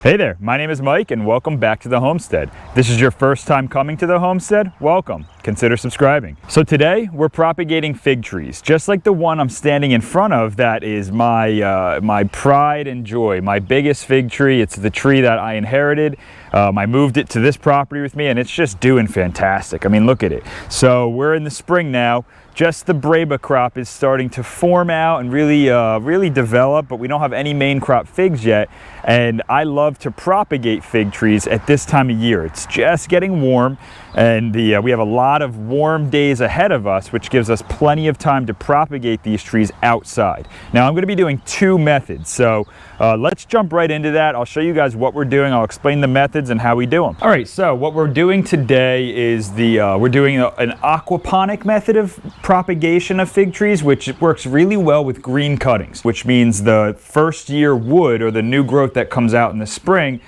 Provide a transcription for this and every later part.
Hey there, my name is Mike and welcome back to the homestead. If this is your first time coming to the homestead, welcome. Consider subscribing. So today we're propagating fig trees, just like the one I'm standing in front of. That is my pride and joy, my biggest fig tree. It's the tree that I inherited. I moved it to this property with me and it's just doing fantastic. I mean, look at it. So we're in the spring now. Just the Breba crop is starting to form out and really develop, but we don't have any main crop figs yet. And I love to propagate fig trees at this time of year. It's just getting warm and we have a lot of warm days ahead of us, which gives us plenty of time to propagate these trees outside. Now I'm going to be doing two methods, so let's jump right into that. I'll show you guys what we're doing. I'll explain the methods and how we do them. All right, so what we're doing today is we're doing an aquaponic method of propagation of fig trees, which works really well with green cuttings, which means the first year wood or the new growth that comes out in the spring,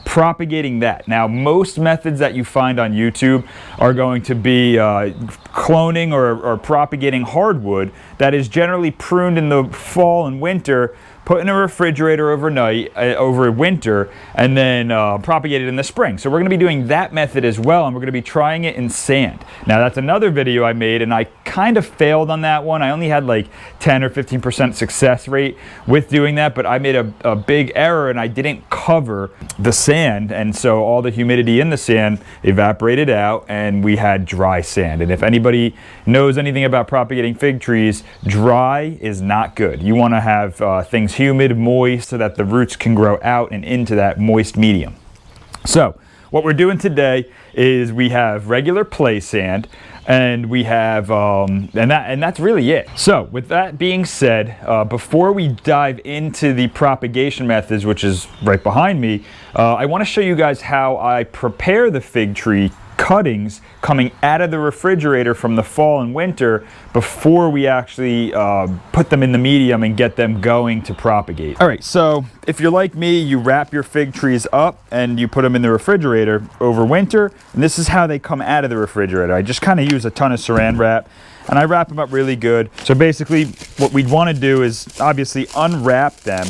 propagating that. Now, most methods that you find on YouTube are going to be cloning or propagating hardwood that is generally pruned in the fall and winter, put in a refrigerator overnight, over winter, and then propagated in the spring. So we're going to be doing that method as well, and we're going to be trying it in sand. Now that's another video I made, and I kind of failed on that one. I only had like 10 or 15% success rate with doing that, but I made a big error and I didn't cover the sand, and so all the humidity in the sand evaporated out and we had dry sand. And if anybody knows anything about propagating fig trees, dry is not good. You want to have things humid, moist, so that the roots can grow out and into that moist medium. So what we're doing today is we have regular play sand, and we have and that's really it. So with that being said, before we dive into the propagation methods, which is right behind me, I want to show you guys how I prepare the fig tree cuttings coming out of the refrigerator from the fall and winter before we actually put them in the medium and get them going to propagate. All right, so if you're like me, you wrap your fig trees up and you put them in the refrigerator over winter, and this is how they come out of the refrigerator. I just kind of use a ton of saran wrap and I wrap them up really good. So basically what we'd want to do is obviously unwrap them,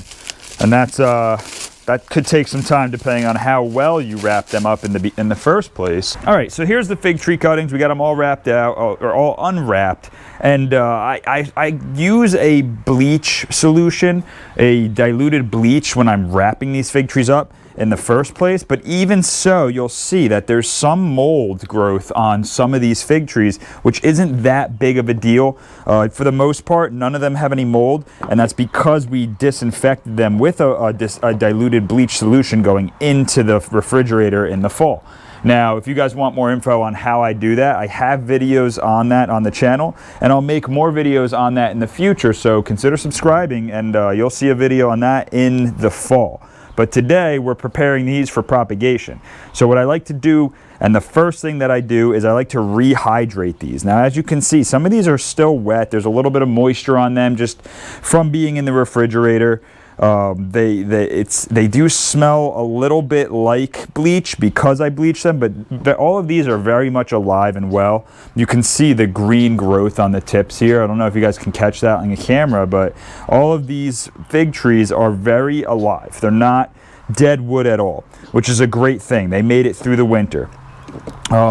and that could take some time depending on how well you wrap them up in the first place. All right, so here's the fig tree cuttings. We got them all wrapped out, or all unwrapped. And I use a bleach solution, a diluted bleach, when I'm wrapping these fig trees up in the first place. But even so, you'll see that there's some mold growth on some of these fig trees, which isn't that big of a deal. For the most part, none of them have any mold, and that's because we disinfected them with a diluted bleach solution going into the refrigerator in the fall. Now, if you guys want more info on how I do that, I have videos on that on the channel, and I'll make more videos on that in the future, so consider subscribing, and you'll see a video on that in the fall. But today we're preparing these for propagation. So what I like to do, and the first thing that I do, is I like to rehydrate these. Now, as you can see, some of these are still wet. There's a little bit of moisture on them just from being in the refrigerator. They do smell a little bit like bleach because I bleach them, but all of these are very much alive and well. You can see the green growth on the tips here. I don't know if you guys can catch that on the camera, but all of these fig trees are very alive. They're not dead wood at all, which is a great thing. They made it through the winter.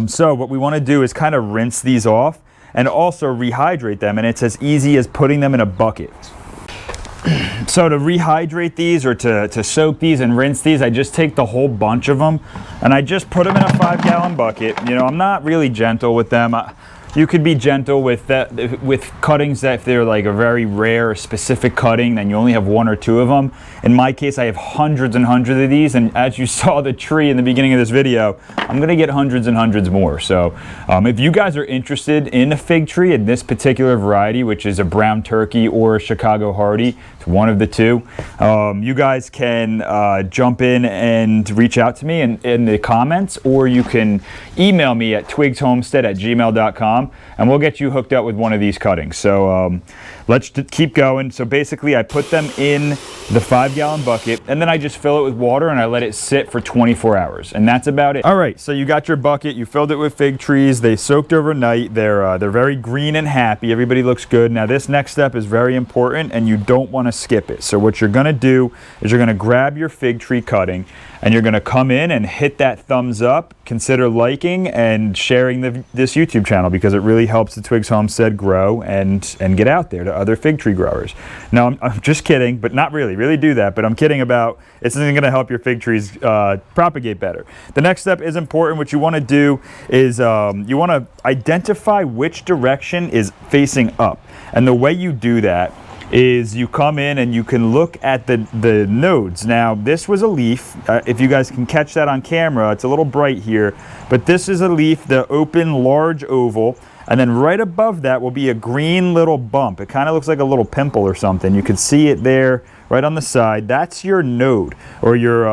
So what we want to do is kind of rinse these off and also rehydrate them, and it's as easy as putting them in a bucket. So to rehydrate these, or to soak these and rinse these, I just take the whole bunch of them and I just put them in a 5-gallon bucket. You know, I'm not really gentle with them. You could be gentle with cuttings that if they're like a very rare or specific cutting, then you only have 1 or 2 of them. In my case, I have hundreds and hundreds of these, and as you saw the tree in the beginning of this video, I'm gonna get hundreds and hundreds more. So if you guys are interested in a fig tree in this particular variety, which is a brown turkey or a Chicago hardy, it's one of the two, you guys can jump in and reach out to me in the comments, or you can email me at twigshomestead@gmail.com, and we'll get you hooked up with one of these cuttings. So let's keep going. So basically I put them in the 5-gallon bucket, and then I just fill it with water and I let it sit for 24 hours, and that's about it. All right, so you got your bucket, you filled it with fig trees, they soaked overnight, they're very green and happy, everybody looks good. Now this next step is very important and you don't want to skip it. So what you're gonna do is you're gonna grab your fig tree cutting and you're going to come in and hit that thumbs up. Consider liking and sharing this YouTube channel, because it really helps the Twigs Homestead grow and get out there to other fig tree growers. Now, I'm just kidding, but not really. Really do that, but I'm kidding about it's not going to help your fig trees propagate better. The next step is important. What you want to do is you want to identify which direction is facing up. And the way you do that is you come in and you can look at the nodes. Now, this was a leaf. If you guys can catch that on camera, it's a little bright here, but this is a leaf, the open large oval, and then right above that will be a green little bump. It kind of looks like a little pimple or something. You can see it there right on the side. That's your node, or your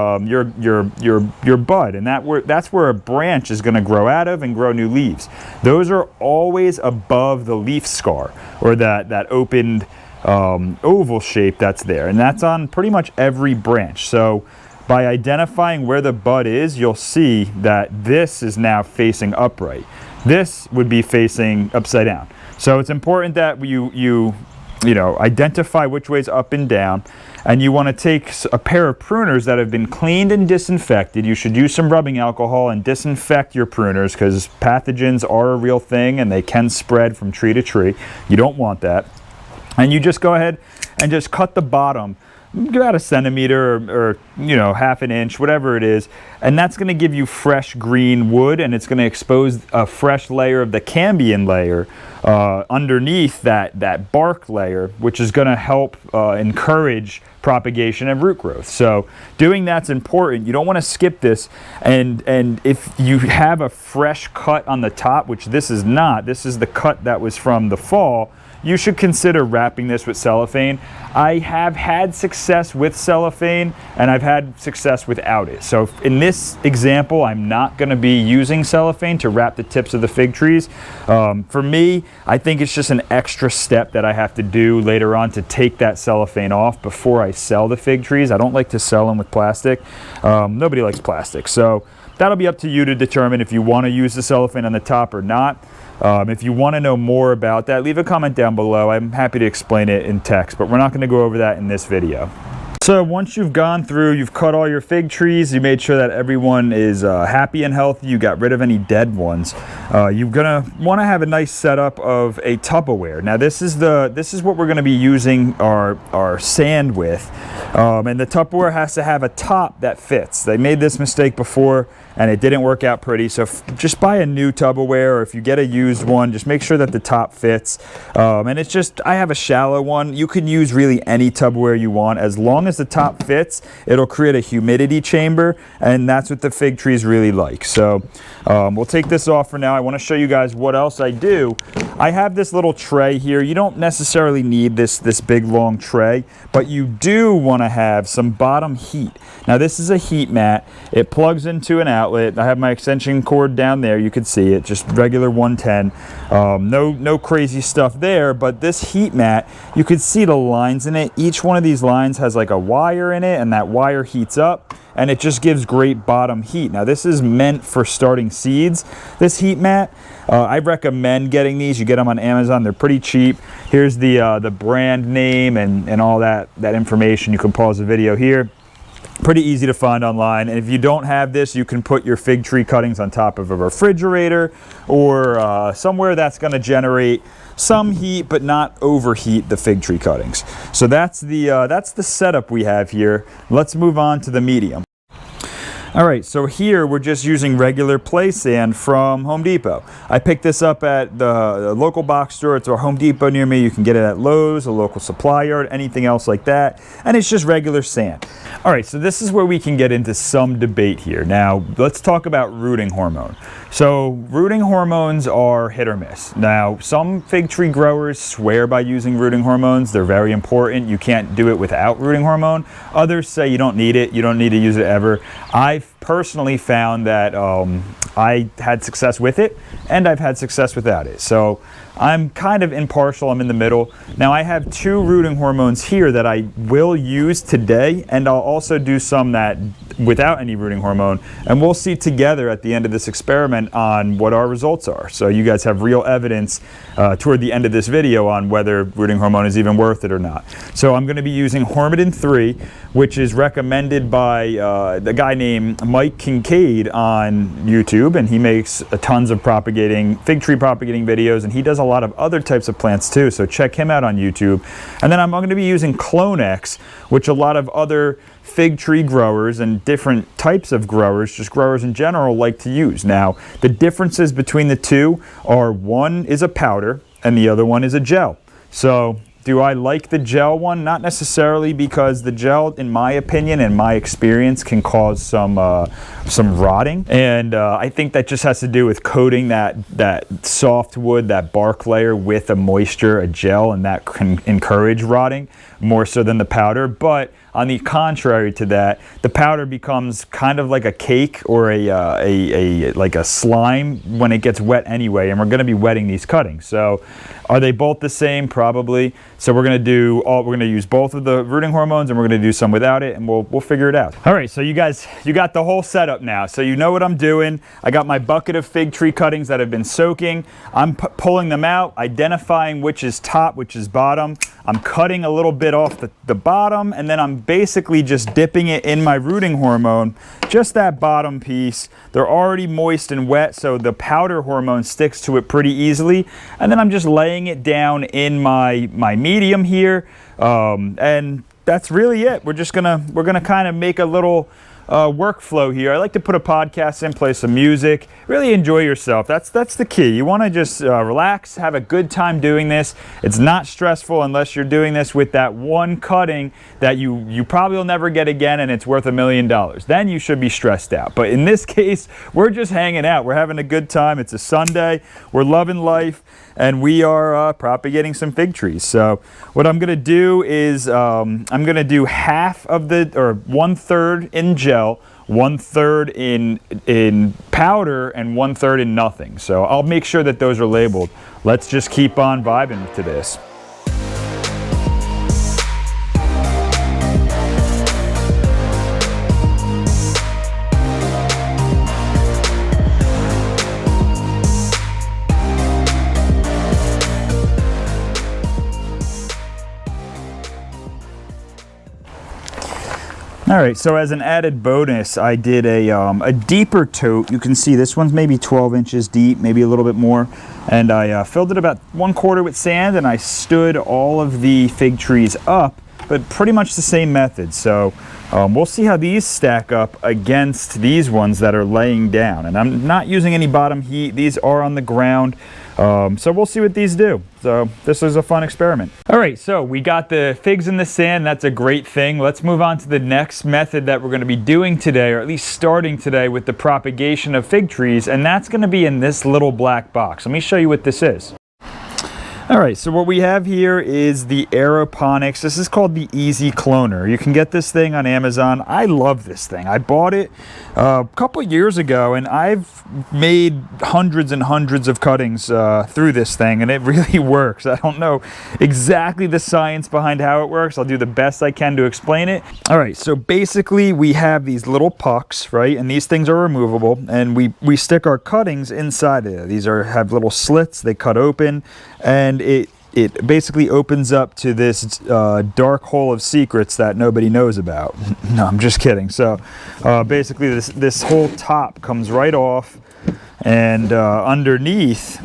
bud, and that's where a branch is going to grow out of and grow new leaves. Those are always above the leaf scar, or that opened oval shape that's there, and that's on pretty much every branch. So by identifying where the bud is, you'll see that this is now facing upright. This would be facing upside down. So it's important that you identify which way's up and down, and you want to take a pair of pruners that have been cleaned and disinfected. You should use some rubbing alcohol and disinfect your pruners, because pathogens are a real thing and they can spread from tree to tree. You don't want that. And you just go ahead and just cut the bottom about a centimeter or half an inch, whatever it is, and that's going to give you fresh green wood, and it's going to expose a fresh layer of the cambium layer underneath that bark layer, which is going to help encourage propagation and root growth. So doing that's important. You don't want to skip this, and if you have a fresh cut on the top, which this is not, this is the cut that was from the fall, you should consider wrapping this with cellophane. I have had success with cellophane, and I've had success without it. So in this example, I'm not going to be using cellophane to wrap the tips of the fig trees. For me, I think it's just an extra step that I have to do later on to take that cellophane off before I sell the fig trees. I don't like to sell them with plastic. Nobody likes plastic. So that'll be up to you to determine if you want to use the cellophane on the top or not. If you want to know more about that, leave a comment down below. I'm happy to explain it in text, but we're not going to go over that in this video. So once you've gone through, you've cut all your fig trees, you made sure that everyone is happy and healthy, you got rid of any dead ones, you're going to want to have a nice setup of a Tupperware. Now this is what we're going to be using our sand with, and the Tupperware has to have a top that fits. They made this mistake before and it didn't work out pretty, so just buy a new Tupperware, or if you get a used one, just make sure that the top fits. And it's just, I have a shallow one. You can use really any Tupperware you want. As long as the top fits, it'll create a humidity chamber, and that's what the fig trees really like. So we'll take this off for now. I want to show you guys what else I do. I have this little tray here. You don't necessarily need this big long tray, but you do want to have some bottom heat. Now this is a heat mat. It plugs into an outlet. I have my extension cord down there. You can see it, just regular 110. No crazy stuff there, but this heat mat, you can see the lines in it. Each one of these lines has like a wire in it, and that wire heats up, and it just gives great bottom heat. Now this is meant for starting seeds, this heat mat. I recommend getting these. You get them on Amazon. They're pretty cheap. Here's the brand name and all that information. You can pause the video here. Pretty easy to find online. And if you don't have this, you can put your fig tree cuttings on top of a refrigerator, or somewhere that's going to generate some heat but not overheat the fig tree cuttings. So that's the setup we have here. Let's move on to the medium. All right, so here we're just using regular play sand from Home Depot. I picked this up at the local box store. It's a Home Depot near me. You can get it at Lowe's, a local supply yard, anything else like that. And it's just regular sand. All right, so this is where we can get into some debate here. Now, let's talk about rooting hormone. So rooting hormones are hit or miss. Now, some fig tree growers swear by using rooting hormones. They're very important. You can't do it without rooting hormone. Others say you don't need it. You don't need to use it ever. I've personally found that I had success with it, and I've had success without it. So I'm kind of impartial. I'm in the middle. Now I have 2 rooting hormones here that I will use today, and I'll also do some that without any rooting hormone, and we'll see together at the end of this experiment on what our results are. So you guys have real evidence toward the end of this video on whether rooting hormone is even worth it or not. So I'm going to be using Hormidin 3, which is recommended by the guy named Mike Kincaid on YouTube, and he makes tons of fig tree propagating videos, and he does a lot of other types of plants too, so check him out on YouTube. And then I'm going to be using Clonex, which a lot of other fig tree growers and different types of growers, just growers in general, like to use. Now, the differences between the two are one is a powder and the other one is a gel. So do I like the gel one? Not necessarily, because the gel, in my opinion and my experience, can cause some rotting, and I think that just has to do with coating that soft wood, that bark layer, with a moisture, a gel, and that can encourage rotting more so than the powder. But on the contrary to that, the powder becomes kind of like a cake or like a slime when it gets wet anyway, and we're going to be wetting these cuttings. So are they both the same? Probably. So we're going to use both of the rooting hormones, and we're going to do some without it, and we'll figure it out. All right, so you guys, you got the whole setup now. So you know what I'm doing. I got my bucket of fig tree cuttings that have been soaking. I'm pulling them out, identifying which is top, which is bottom. I'm cutting a little bit off the bottom, and then I'm basically just dipping it in my rooting hormone, just that bottom piece. They're already moist and wet, so the powder hormone sticks to it pretty easily. And then I'm just laying it down in my medium here, and that's really it. We're gonna kind of make a little workflow here. I like to put a podcast in, play some music, really enjoy yourself. That's the key. You want to just relax, have a good time doing this. It's not stressful unless you're doing this with that one cutting that you probably will never get again, and it's worth $1 million. Then you should be stressed out. But in this case, we're just hanging out. We're having a good time. It's a Sunday. We're loving life, and we are propagating some fig trees. So what I'm going to do is I'm going to do half of or 1/3 in gel, 1/3 in powder, and 1/3 in nothing. So I'll make sure that those are labeled. Let's just keep on vibing to this. All right, so as an added bonus, I did a deeper tote. You can see this one's maybe 12 inches deep, maybe a little bit more. And I filled it about 1/4 with sand, and I stood all of the fig trees up, but pretty much the same method. So we'll see how these stack up against these ones that are laying down. And I'm not using any bottom heat. These are on the ground. So we'll see what these do. So this is a fun experiment. All right, so we got the figs in the sand. That's a great thing. Let's move on to the next method that we're going to be doing today, or at least starting today, with the propagation of fig trees. And that's going to be in this little black box. Let me show you what this is. All right, so what we have here is the Aeroponics. This is called the Easy Cloner. You can get this thing on Amazon. I love this thing. I bought it a couple years ago, and I've made hundreds and hundreds of cuttings through this thing, and it really works. I don't know exactly the science behind how it works. I'll do the best I can to explain it. All right, so basically we have these little pucks, right? And these things are removable, and we stick our cuttings inside of it. These have little slits. They cut open, and it basically opens up to this dark hole of secrets that nobody knows about. No, I'm just kidding. So basically this whole top comes right off, and underneath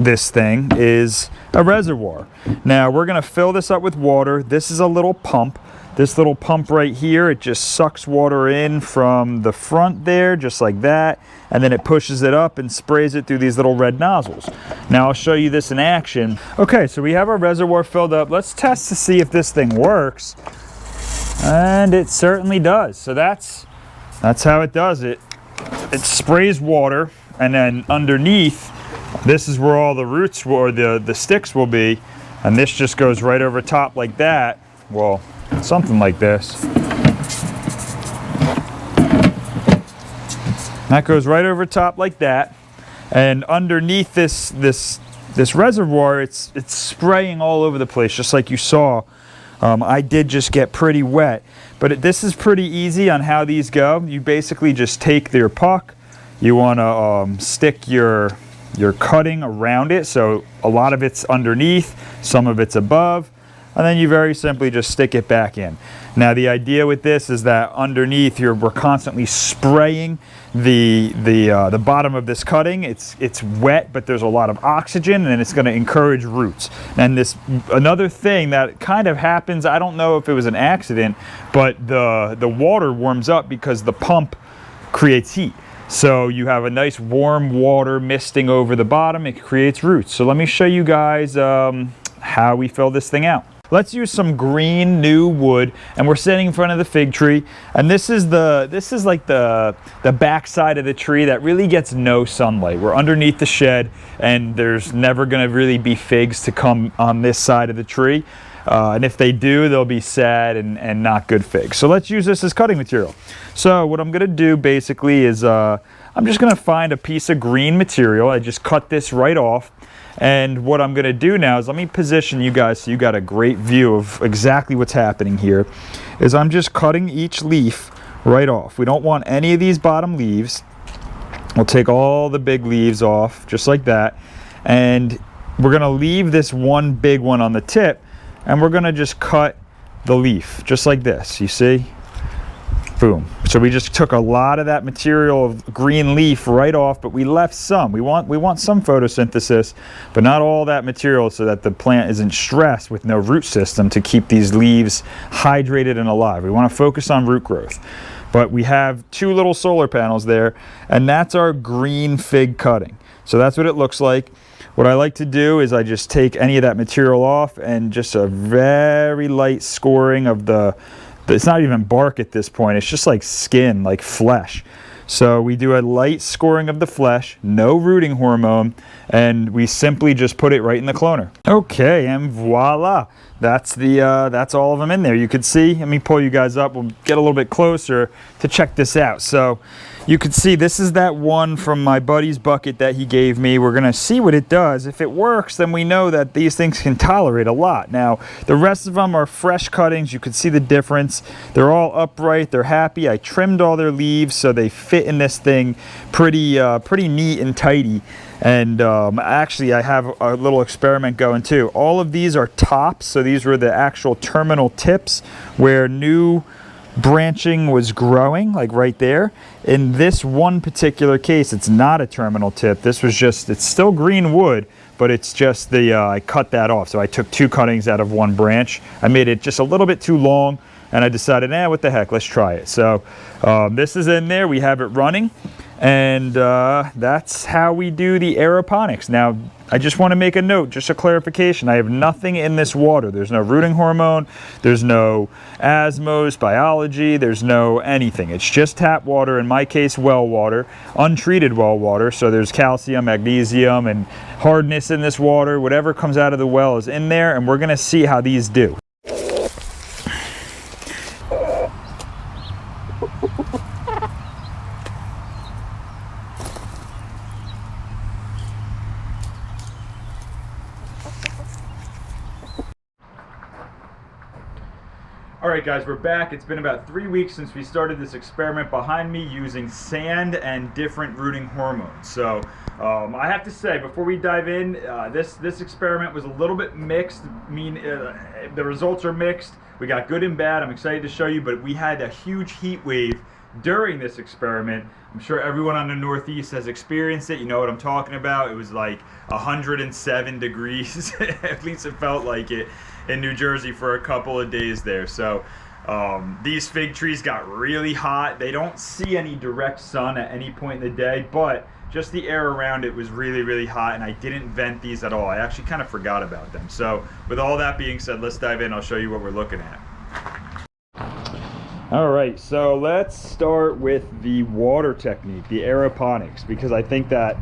this thing is a reservoir. Now we're going to fill this up with water. This is a little pump. This little pump right here, it just sucks water in from the front there, just like that, and then it pushes it up and sprays it through these little red nozzles. Now I'll show you this in action. Okay, so we have our reservoir filled up. Let's test to see if this thing works. And it certainly does. So that's how it does it. It sprays water, and then underneath, this is where all the roots or the sticks will be, and this just goes right over top like that. Well, something like this. That goes right over top like that, and underneath this this reservoir, it's spraying all over the place, just like you saw. I did just get pretty wet, but this is pretty easy on how these go. You basically just take your puck, you want to stick your cutting around it, so a lot of it's underneath, some of it's above, and then you very simply just stick it back in. Now the idea with this is that underneath we're constantly spraying the bottom of this cutting. It's wet, but there's a lot of oxygen, and it's going to encourage roots. And another thing that kind of happens, I don't know if it was an accident, but the water warms up because the pump creates heat. So you have a nice warm water misting over the bottom. It creates roots. So let me show you guys how we fill this thing out. Let's use some green new wood, and we're sitting in front of the fig tree, and this is like the back side of the tree that really gets no sunlight. We're underneath the shed, and there's never going to really be figs to come on this side of the tree, and if they do, they'll be sad and not good figs. So let's use this as cutting material. So what I'm going to do basically is I'm just going to find a piece of green material. I just cut this right off. And what I'm going to do now is, let me position you guys so you got a great view of exactly what's happening here. Is I'm just cutting each leaf right off. We don't want any of these bottom leaves. We'll take all the big leaves off just like that. And we're going to leave this one big one on the tip, and we're going to just cut the leaf just like this. You see? Boom. So we just took a lot of that material of green leaf right off, but we left some. We want some photosynthesis, but not all that material, so that the plant isn't stressed with no root system to keep these leaves hydrated and alive. We want to focus on root growth. But we have 2 little solar panels there, and that's our green fig cutting. So that's what it looks like. What I like to do is I just take any of that material off, and just a very light scoring of it's not even bark at this point, it's just like skin, like flesh. So we do a light scoring of the flesh, no rooting hormone, and we simply just put it right in the cloner. Okay, and voila, that's all of them in there. You could see, let me pull you guys up, we'll get a little bit closer to check this out. So you can see this is that one from my buddy's bucket that he gave me. We're gonna see what it does. If it works, then we know that these things can tolerate a lot. Now, the rest of them are fresh cuttings. You can see the difference. They're all upright, they're happy. I trimmed all their leaves so they fit in this thing pretty neat and tidy. And actually, I have a little experiment going too. All of these are tops, so these were the actual terminal tips where new branching was growing, like right there. In this one particular case, it's not a terminal tip. This was just, it's still green wood, but it's just I cut that off. So I took 2 cuttings out of one branch. I made it just a little bit too long, and I decided, what the heck, let's try it. So this is in there, we have it running, and that's how we do the aeroponics. Now, I just want to make a note, just a clarification. I have nothing in this water. There's no rooting hormone, there's no osmosis, biology, there's no anything. It's just tap water, in my case well water, untreated well water. So there's calcium, magnesium, and hardness in this water. Whatever comes out of the well is in there, and we're going to see how these do. Alright guys, we're back. It's been about 3 weeks since we started this experiment behind me using sand and different rooting hormones. So I have to say, before we dive in, this experiment was a little bit mixed. The results are mixed. We got good and bad. I'm excited to show you, but we had a huge heat wave during this experiment. I'm sure everyone on the Northeast has experienced it. You know what I'm talking about. It was like 107 degrees. At least it felt like it in New Jersey for a couple of days there. So these fig trees got really hot. They don't see any direct sun at any point in the day, but just the air around it was really, really hot, and I didn't vent these at all. I actually kind of forgot about them. So with all that being said, let's dive in. I'll show you what we're looking at. All right, so let's start with the water technique, the aeroponics, because I think that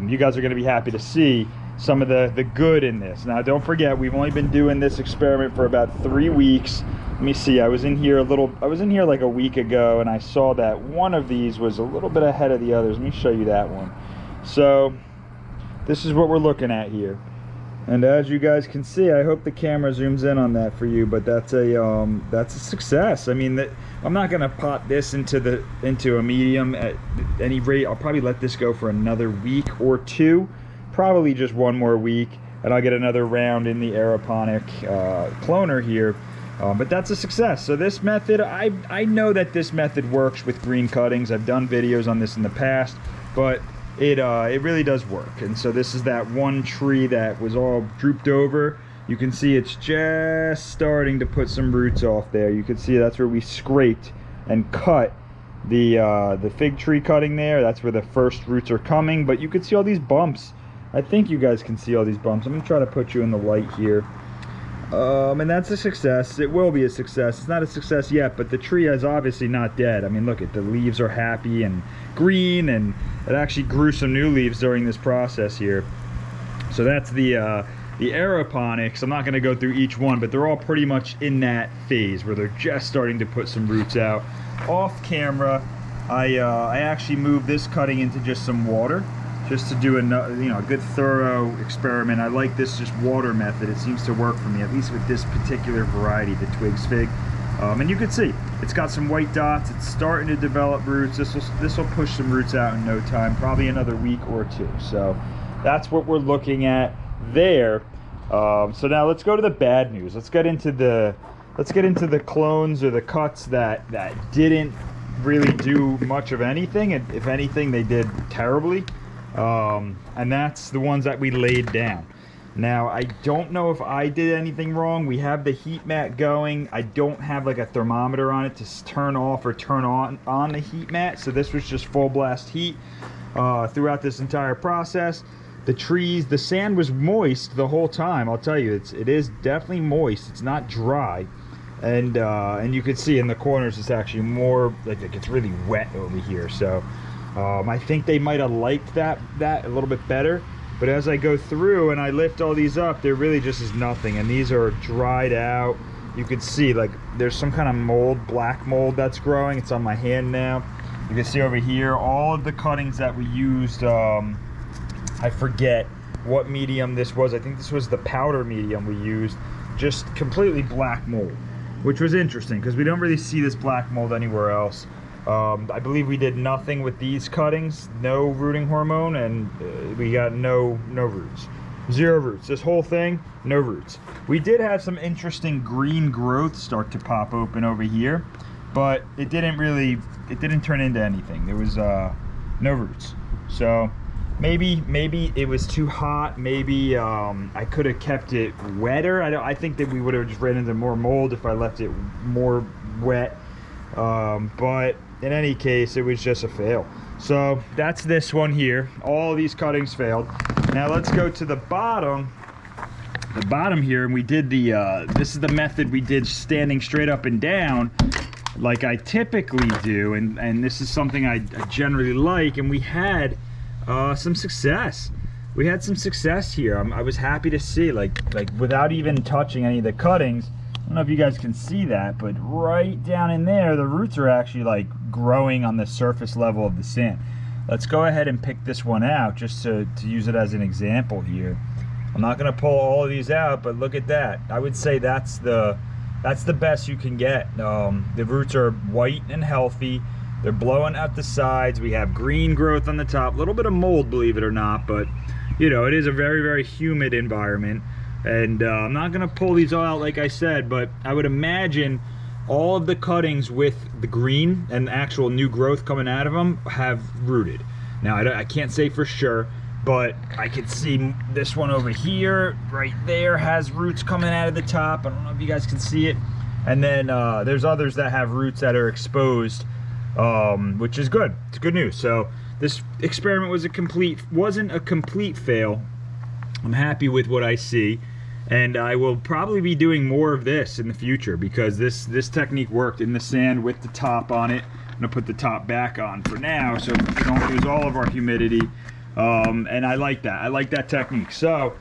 you guys are going to be happy to see some of the good in this. Now, don't forget, we've only been doing this experiment for about 3 weeks. Let me see, I was in here like a week ago, and I saw that one of these was a little bit ahead of the others. Let me show you that one. So this is what we're looking at here. And as you guys can see, I hope the camera zooms in on that for you, but that's a success. I mean, I'm not gonna pot this into a medium at any rate. I'll probably let this go for another week or two, probably just one more week, and I'll get another round in the Aeroponic cloner here. But that's a success. So this method, I know that this method works with green cuttings. I've done videos on this in the past, but it really does work. And so this is that one tree that was all drooped over. You can see it's just starting to put some roots off there. You can see that's where we scraped and cut the fig tree cutting there. That's where the first roots are coming, but you can see all these bumps. I think you guys can see all these bumps. I'm gonna try to put you in the light here. And that's a success. It will be a success. It's not a success yet, but the tree is obviously not dead. I mean, look at the leaves are happy and green, and it actually grew some new leaves during this process here. So that's the aeroponics. I'm not going to go through each one, but they're all pretty much in that phase where they're just starting to put some roots out. Off camera, I actually moved this cutting into just some water, just to do a good thorough experiment. I like this just water method. It seems to work for me, at least with this particular variety, the Twigs fig. And you can see it's got some white dots. It's starting to develop roots. This will push some roots out in no time, probably another week or two. So that's what we're looking at there. So now let's go to the bad news. Let's get into the clones or the cuts that didn't really do much of anything, and if anything, they did terribly. And that's the ones that we laid down. Now, I don't know if I did anything wrong. We have the heat mat going. I don't have like a thermometer on it to turn off or turn on the heat mat. So this was just full blast heat throughout this entire process. The trees, the sand was moist the whole time. I'll tell you, it is definitely moist. It's not dry. And you can see in the corners, it's actually more like it's really wet over here. So I think they might have liked that a little bit better. But as I go through and I lift all these up, there really just is nothing. And these are dried out. You can see like there's some kind of mold, black mold that's growing. It's on my hand now. You can see over here all of the cuttings that we used. I forget what medium this was. I think this was the powder medium we used. Just completely black mold, which was interesting because we don't really see this black mold anywhere else. I believe we did nothing with these cuttings, no rooting hormone, and we got no roots. 0 roots. This whole thing, no roots. We did have some interesting green growth start to pop open over here, but it didn't turn into anything. There was no roots. So maybe it was too hot. Maybe I could have kept it wetter. I think that we would have just ran into more mold if I left it more wet. But in any case, it was just a fail. So that's this one here. All of these cuttings failed. Now let's go to the bottom here, and we did this is the method we did standing straight up and down like I typically do, and this is something I generally like, and we had some success. We had some success here. I was happy to see, like without even touching any of the cuttings. I don't know if you guys can see that, but right down in there, the roots are actually like growing on the surface level of the sand. Let's go ahead and pick this one out just to use it as an example here. I'm not gonna pull all of these out, but look at that. I would say that's the best you can get. The roots are white and healthy. They're blowing out the sides. We have green growth on the top, a little bit of mold, believe it or not, but you know, it is a very, very humid environment. And I'm not gonna pull these all out like I said, but I would imagine all of the cuttings with the green and the actual new growth coming out of them have rooted. Now I can't say for sure, but I could see this one over here, right there, has roots coming out of the top. I don't know if you guys can see it. And then there's others that have roots that are exposed, which is good. It's good news. So this experiment wasn't a complete fail. I'm happy with what I see, and I will probably be doing more of this in the future because this technique worked in the sand with the top on it. I'm gonna put the top back on for now so we don't lose all of our humidity, and I like that technique. So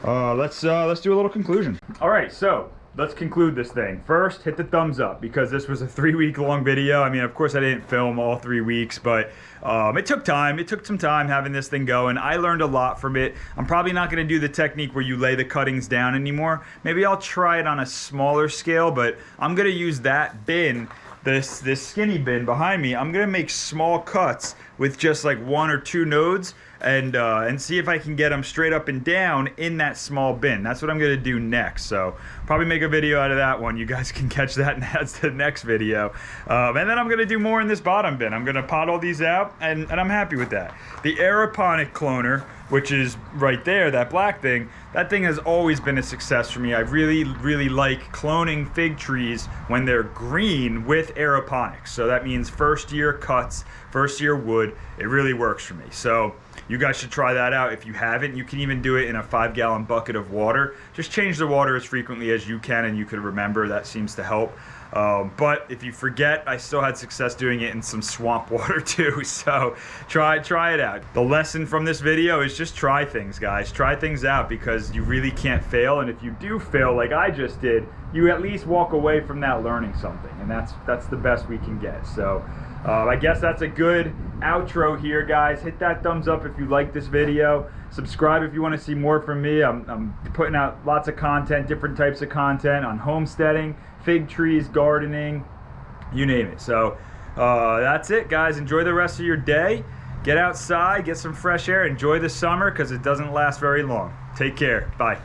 let's do a little conclusion. All right, so let's conclude this thing. First, hit the thumbs up because this was a 3-week long video. I mean, of course I didn't film all 3 weeks, but it took time. It took some time having this thing going. I learned a lot from it. I'm probably not going to do the technique where you lay the cuttings down anymore. Maybe I'll try it on a smaller scale, but I'm going to use that bin, this skinny bin behind me. I'm going to make small cuts with just like 1 or 2 nodes and see if I can get them straight up and down in that small bin. That's what I'm going to do next. So probably make a video out of that one. You guys can catch that, and that's the next video. And then I'm going to do more in this bottom bin. I'm going to pot all these out, and I'm happy with that. The Aeroponic cloner, which is right there, that black thing, that thing has always been a success for me. I really like cloning fig trees when they're green with aeroponics. So that means first year cuts, first year wood. It really works for me. So you guys should try that out if you haven't. You can even do it in a 5-gallon bucket of water. Just change the water as frequently as you can, and you can remember. That seems to help. But if you forget, I still had success doing it in some swamp water too. So try it out. The lesson from this video is just try things, guys. Try things out because you really can't fail. And if you do fail like I just did, you at least walk away from that learning something. And that's the best we can get. So I guess that's a good outro here, guys. Hit that thumbs up if you like this video. Subscribe if you want to see more from me. I'm putting out lots of content, different types of content on homesteading, fig trees, gardening, you name it. So that's it, guys. Enjoy the rest of your day. Get outside, get some fresh air, enjoy the summer because it doesn't last very long. Take care. Bye.